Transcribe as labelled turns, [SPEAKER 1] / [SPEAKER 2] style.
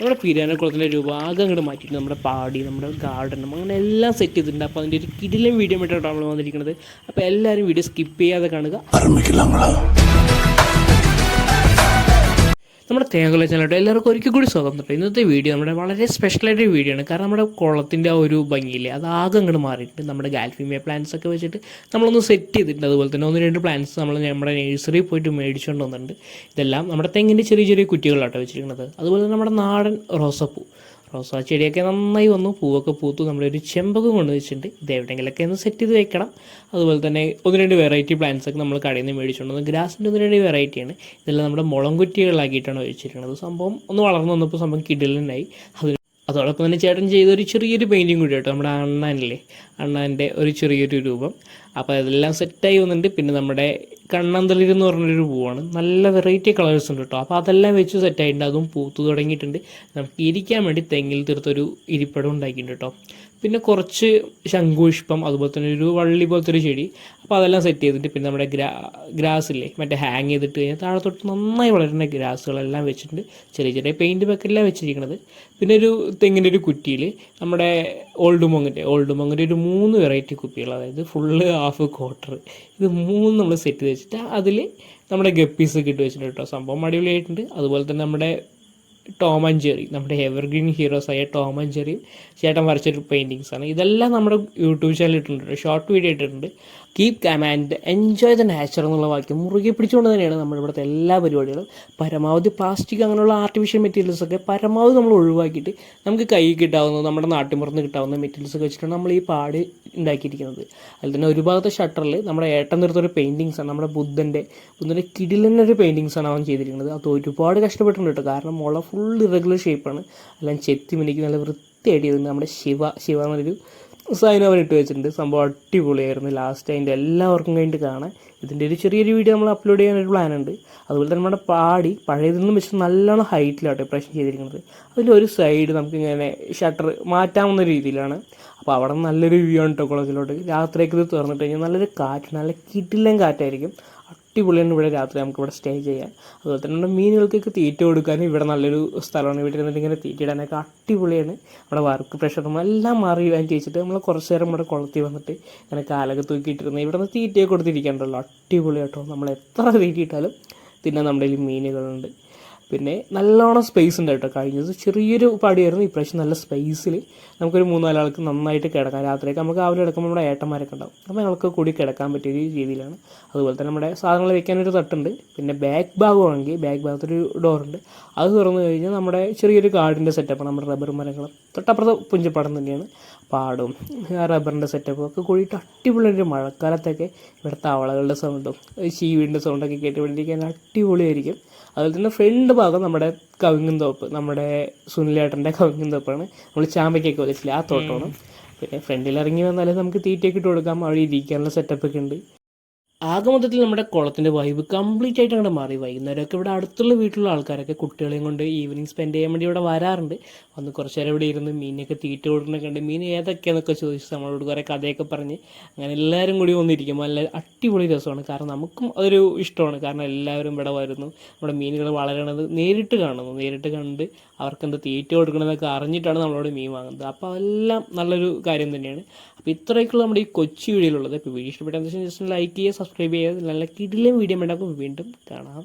[SPEAKER 1] നമ്മുടെ പിരാനക്കുളത്തിൻ്റെ രൂപം ആകെ അങ്ങോട്ട് മാറ്റിയിട്ട് നമ്മുടെ പാടി, നമ്മുടെ ഗാർഡനും അങ്ങനെ എല്ലാം സെറ്റ് ചെയ്തിട്ടുണ്ട്. അപ്പോൾ അതിൻ്റെ ഒരു കിടിലൻ വീഡിയോ ആയിട്ടാണ് നമ്മൾ വന്നിരിക്കുന്നത്. അപ്പോൾ എല്ലാവരും വീഡിയോ സ്കിപ്പ് ചെയ്യാതെ കാണുക. നമ്മുടെ തേങ്ങ ചാനലോട്ട് എല്ലാവർക്കും ഒരിക്കൽ കൂടി സ്വാഗതം കേട്ടോ. ഇന്നത്തെ വീഡിയോ നമ്മുടെ വളരെ സ്പെഷ്യലായിട്ടൊരു വീഡിയോ ആണ്. കാരണം നമ്മുടെ കുളത്തിൻ്റെ ആ ഒരു ഭംഗിയില്ലേ, അത് ആകെ അങ്ങോട്ട് മാറിയിട്ടുണ്ട്. നമ്മുടെ ഗാൽഫീമിയ പ്ലാന്റ്സ് ഒക്കെ വെച്ചിട്ട് നമ്മളൊന്ന് സെറ്റ് ചെയ്തിട്ടുണ്ട്. അതുപോലെ തന്നെ 1-2 പ്ലാന്റ്സ് നമ്മൾ നമ്മുടെ നഴ്സറിയിൽ പോയിട്ട് മേടിച്ചുകൊണ്ട് വന്നിട്ടുണ്ട്. ഇതെല്ലാം നമ്മുടെ തെങ്ങിൻ്റെ ചെറിയ ചെറിയ കുറ്റികളാട്ടോ വെച്ചിരിക്കുന്നത്. അതുപോലെ തന്നെ നമ്മുടെ നാടൻ റോസപ്പൂ, റോസാ ചെടിയൊക്കെ നന്നായി വന്നു, പൂവൊക്കെ പൂത്തു. നമ്മളൊരു ചെമ്പകം കൊണ്ട് വെച്ചിട്ടുണ്ട്. ഇത് എവിടെയെങ്കിലൊക്കെ ഒന്ന് സെറ്റ് ചെയ്ത് വെക്കണം. അതുപോലെ തന്നെ 1-2 വെറൈറ്റി പ്ലാന്റ്സ് ഒക്കെ നമ്മൾ കടയിൽ നിന്ന് മേടിച്ചുകൊണ്ട് വന്നു. ഗ്രാസിൻ്റെ 1-2 വെറൈറ്റിയാണ്. ഇതെല്ലാം നമ്മുടെ മുളം കുറ്റികളിലാക്കിയിട്ടാണ് വെച്ചിരിക്കുന്നത്. സംഭവം ഒന്ന് വളർന്നു വന്നപ്പോൾ സംഭവം കിടലനായി. അതോടൊപ്പം തന്നെ ചേട്ടൻ ചെയ്തൊരു ചെറിയൊരു പെയിൻറ്റിങ് കൂടി കേട്ടോ, നമ്മുടെ അണ്ണാനില്ലേ, അണ്ണാൻ്റെ ഒരു ചെറിയൊരു രൂപം. അപ്പോൾ അതെല്ലാം സെറ്റായി വന്നിട്ടുണ്ട്. പിന്നെ നമ്മുടെ കണ്ണന്തളിർ എന്ന് പറഞ്ഞൊരു പൂവാണ്, നല്ല വെറൈറ്റി കളേഴ്സ് ഉണ്ട് കേട്ടോ. അപ്പോൾ അതെല്ലാം വെച്ച് സെറ്റായിട്ടുണ്ട്. അതും പൂത്തു തുടങ്ങിയിട്ടുണ്ട്. നമുക്ക് ഇരിക്കാൻ വേണ്ടി തെങ്ങിൽ തീർത്തൊരു ഇരിപ്പിടം ഉണ്ടാക്കിയിട്ടുണ്ട് കേട്ടോ. പിന്നെ കുറച്ച് ശംഖുപുഷ്പം, അതുപോലെ തന്നെ ഒരു വള്ളി പോലത്തെ ഒരു ചെടി. അപ്പോൾ അതെല്ലാം സെറ്റ് ചെയ്തിട്ട് പിന്നെ നമ്മുടെ ഗ്രാസില്ലേ, മറ്റേ ഹാങ് ചെയ്തിട്ട് കഴിഞ്ഞാൽ താഴത്തോട്ട് നന്നായി വളരുന്ന ഗ്രാസുകളെല്ലാം വെച്ചിട്ടുണ്ട്. ചെറിയ ചെറിയ പെയിൻറ്റ് ബക്കെല്ലാം വെച്ചിരിക്കുന്നത്. പിന്നെ ഒരു തെങ്ങിൻ്റെ ഒരു കുറ്റിയിൽ നമ്മുടെ ഓൾഡ് മൊങ്ങിൻ്റെ ഒരു 3 വെറൈറ്റി കുപ്പികൾ, അതായത് ഫുള്ള് ഹാഫ് ക്വാർട്ടർ, ഇത് 3 നമ്മൾ സെറ്റ് ചെയ്ത് വെച്ചിട്ട് അതിൽ നമ്മുടെ ഗപ്പീസൊക്കെ ഇട്ട് വെച്ചിട്ടുണ്ട് കേട്ടോ. സംഭവം അടിപൊളിയായിട്ടുണ്ട്. അതുപോലെ തന്നെ നമ്മുടെ ടോം ആൻഡ് ജെറി, നമ്മുടെ എവർഗ്രീൻ ഹീറോസായ ടോം ആൻഡ് ജെറി ചേട്ടൻ വരച്ചൊരു പെയിൻറ്റിങ്സാണ്. ഇതെല്ലാം നമ്മുടെ യൂട്യൂബ് ചാനലിൽ ഇട്ടിട്ടുണ്ട്, ഷോർട്ട് വീഡിയോ ഇട്ടിട്ടുണ്ട്. Keep calm and enjoy the nature എന്നുള്ള വാക്യം മുറുകെ പിടിച്ചുകൊണ്ട് തന്നെയാണ് നമ്മുടെ ഇവിടുത്തെ എല്ലാ പരിപാടികളും. പരമാവധി പ്ലാസ്റ്റിക് അങ്ങനെയുള്ള ആർട്ടിഫിഷ്യൽ മെറ്റീരിയൽസൊക്കെ പരമാവധി നമ്മൾ ഒഴിവാക്കിയിട്ട് നമുക്ക് കൈ കിട്ടാവുന്ന, നമ്മുടെ നാട്ടിൻപുറത്ത് കിട്ടാവുന്ന മെറ്റീരിയൽസൊക്കെ വെച്ചിട്ടാണ് നമ്മൾ ഈ പാട് ഉണ്ടാക്കിയിരിക്കുന്നത്. അതിൽ തന്നെ ഒരു ഭാഗത്തെ ഷട്ടറിൽ നമ്മുടെ ഏട്ടൻ നിർത്തൊരു പെയിൻറ്റിങ്സാണ്, നമ്മുടെ ബുദ്ധൻ്റെ കിടിലനൊരു പെയിൻറ്റിങ്സാണ് അവൻ ചെയ്തിരിക്കുന്നത്. അത് ഒരുപാട് കഷ്ടപ്പെട്ടിട്ടുണ്ട് കേട്ടോ. കാരണം മുള ഫുൾ ഇറഗുലർ ഷേപ്പാണ്, എല്ലാം ചെത്തി മിനിക്ക് നല്ല വൃത്തിയായിട്ട് ചെയ്തിട്ടുണ്ട്. നമ്മുടെ ശിവ എന്നൊരു സൈൻ അവൻ ഇട്ട് വെച്ചിട്ടുണ്ട്. സംഭവം അടിപൊളിയായിരുന്നു. ലാസ്റ്റ് അതിൻ്റെ എല്ലാവർക്കും കഴിഞ്ഞിട്ട് കാണാൻ ഇതിൻ്റെ ഒരു ചെറിയൊരു വീഡിയോ നമ്മൾ അപ്ലോഡ് ചെയ്യാനൊരു പ്ലാൻ ഉണ്ട്. അതുപോലെ തന്നെ നമ്മുടെ പാടി പഴയതിൽ നിന്നും വെച്ച് നല്ലോണം ഹൈറ്റിലാട്ടോ ഇപ്രാവശ്യം ചെയ്തിരിക്കുന്നത്. അതിലൊരു സൈഡ് നമുക്കിങ്ങനെ ഷട്ടർ മാറ്റാവുന്ന രീതിയിലാണ്. അപ്പോൾ അവിടെ നല്ലൊരു വ്യൂ ആണ് കേട്ടോ കുളത്തിലോട്ട്. രാത്രിയൊക്കെ ഇത് തുറന്നിട്ട് കഴിഞ്ഞാൽ നല്ലൊരു കാറ്റ്, നല്ല കിടിലൻ കാറ്റായിരിക്കും. അടിപൊളിയാണ് ഇവിടെ രാത്രി നമുക്ക് ഇവിടെ സ്റ്റേ ചെയ്യാൻ. അതുപോലെ തന്നെ നമ്മുടെ മീനുകൾക്കൊക്കെ തീറ്റ കൊടുക്കാനും ഇവിടെ നല്ലൊരു സ്ഥലമാണ്. വീട്ടിൽ നിന്നിട്ട് ഇങ്ങനെ തീറ്റ ഇടാനൊക്കെ അടിപൊളിയാണ്. നമ്മുടെ വർക്ക് പ്രഷറും എല്ലാം മാറി വാങ്ങി വെച്ചിട്ട് നമ്മൾ കുറച്ച് നേരം ഇവിടെ കുളത്തിൽ വന്നിട്ട് ഇങ്ങനെ കാലൊക്കെ തൂക്കിയിട്ടിരുന്നത് ഇവിടെ നിന്ന് തീറ്റയൊക്കെ കൊടുത്തിരിക്കാണ്ടല്ലോ. അടിപൊളി കേട്ടോ. നമ്മൾ എത്ര തീറ്റ ഇട്ടാലും പിന്നെ നമ്മുടെ കയ്യിൽ മീനുകളുണ്ട്. പിന്നെ നല്ലോണം സ്പേസ് ഉണ്ട് കേട്ടോ. കഴിഞ്ഞത് ചെറിയൊരു പടിയായിരുന്നു, ഇപ്രാവശ്യം നല്ല സ്പേസിൽ നമുക്കൊരു 3-4 ആൾക്ക് നന്നായിട്ട് കിടക്കാം. രാത്രിയൊക്കെ നമുക്ക് രാവിലെ കിടക്കുമ്പോൾ നമ്മുടെ ഏട്ടന്മാരൊക്കെ ഉണ്ടാവും. അപ്പോൾ ഞങ്ങൾക്ക് കൂടി കിടക്കാൻ പറ്റിയ രീതിയിലാണ്. അതുപോലെ തന്നെ നമ്മുടെ സാധനങ്ങൾ വെക്കാനൊരു തട്ടുണ്ട്. പിന്നെ ബാക്ക് ഭാഗമാണെങ്കിൽ ബാക്ക് ഭാഗത്തൊരു ഡോറുണ്ട്. അത് തുറന്നു കഴിഞ്ഞാൽ നമ്മുടെ ചെറിയൊരു കാടിൻ്റെ സെറ്റപ്പാണ്. നമ്മുടെ റബ്ബർ മരങ്ങളും തൊട്ടപ്പുറത്ത് പുഞ്ചപ്പാടം തന്നെയാണ്. പാടും റബ്ബറിൻ്റെ സെറ്റപ്പും ഒക്കെ കൂടിയിട്ട് അടിപൊളിയൊരു മഴക്കാലത്തൊക്കെ ഇവിടെ തവളകളുടെ സൗണ്ടും ചീവിൻ്റെ സൗണ്ടൊക്കെ കേട്ടുകൊണ്ടിരിക്കാൻ അടിപൊളിയായിരിക്കും. അതുപോലെ തന്നെ ഫ്രണ്ട് ഭാഗം നമ്മുടെ കവുങ്ങും തോപ്പ്, നമ്മുടെ സുനിലേട്ടൻ്റെ കവുങ്ങും തോപ്പാണ്. നമ്മൾ ചാമ്പയ്ക്കൊക്കെ വെച്ചില്ല ആ തോട്ടമാണ്. പിന്നെ ഫ്രണ്ടിൽ ഇറങ്ങി വന്നാലേ നമുക്ക് തീറ്റയൊക്കെ ഇട്ട് കൊടുക്കാം. അവിടെ ഇരിക്കാനുള്ള സെറ്റപ്പൊക്കെ ഉണ്ട്. ആകെ മൊത്തത്തിൽ നമ്മുടെ കുളത്തിൻ്റെ വൈബ് കംപ്ലീറ്റ് ആയിട്ട് അങ്ങോട്ട് മാറി. വൈകുന്നേരമൊക്കെ ഇവിടെ അടുത്തുള്ള വീട്ടിലുള്ള ആൾക്കാരൊക്കെ കുട്ടികളെയും കൊണ്ട് ഈവനിങ് സ്പെൻഡ് ചെയ്യാൻ വേണ്ടി ഇവിടെ വരാറുണ്ട്. വന്ന് കുറച്ച് നേരം ഇവിടെ ഇരുന്ന് മീനൊക്കെ തീറ്റ കൊടുക്കുന്നൊക്കെ ഉണ്ട്. മീൻ ഏതൊക്കെയാണെന്നൊക്കെ ചോദിച്ച് നമ്മളോട് കുറേ കഥയൊക്കെ പറഞ്ഞ് അങ്ങനെ എല്ലാവരും കൂടി വന്നിരിക്കുമ്പോൾ നല്ല അടിപൊളി രസമാണ്. കാരണം നമുക്കും അതൊരു ഇഷ്ടമാണ്. കാരണം എല്ലാവരും ഇവിടെ വരുന്നു, നമ്മുടെ മീനുകൾ വളരണത് നേരിട്ട് കാണുന്നു, നേരിട്ട് കണ്ട് അവർക്കെന്ത് തീറ്റ കൊടുക്കണമെന്നൊക്കെ അറിഞ്ഞിട്ടാണ് നമ്മളോട് മീൻ വാങ്ങുന്നത്. അപ്പോൾ അതെല്ലാം നല്ലൊരു കാര്യം തന്നെയാണ്. അപ്പോൾ ഇത്രയൊക്കെയുള്ള നമ്മുടെ ഈ കൊച്ചു വീഡിയോയിലുള്ളത്. ഇപ്പോൾ വീഡിയോ ഇഷ്ടപ്പെട്ട ജസ്റ്റ് ലൈക്ക് ചെയ്യുക, സബ്സ്ക്രൈബ് ചെയ്യുക. നല്ല കിടിലൻ വീഡിയോ ഉണ്ടാക്കും. വീണ്ടും കാണാം.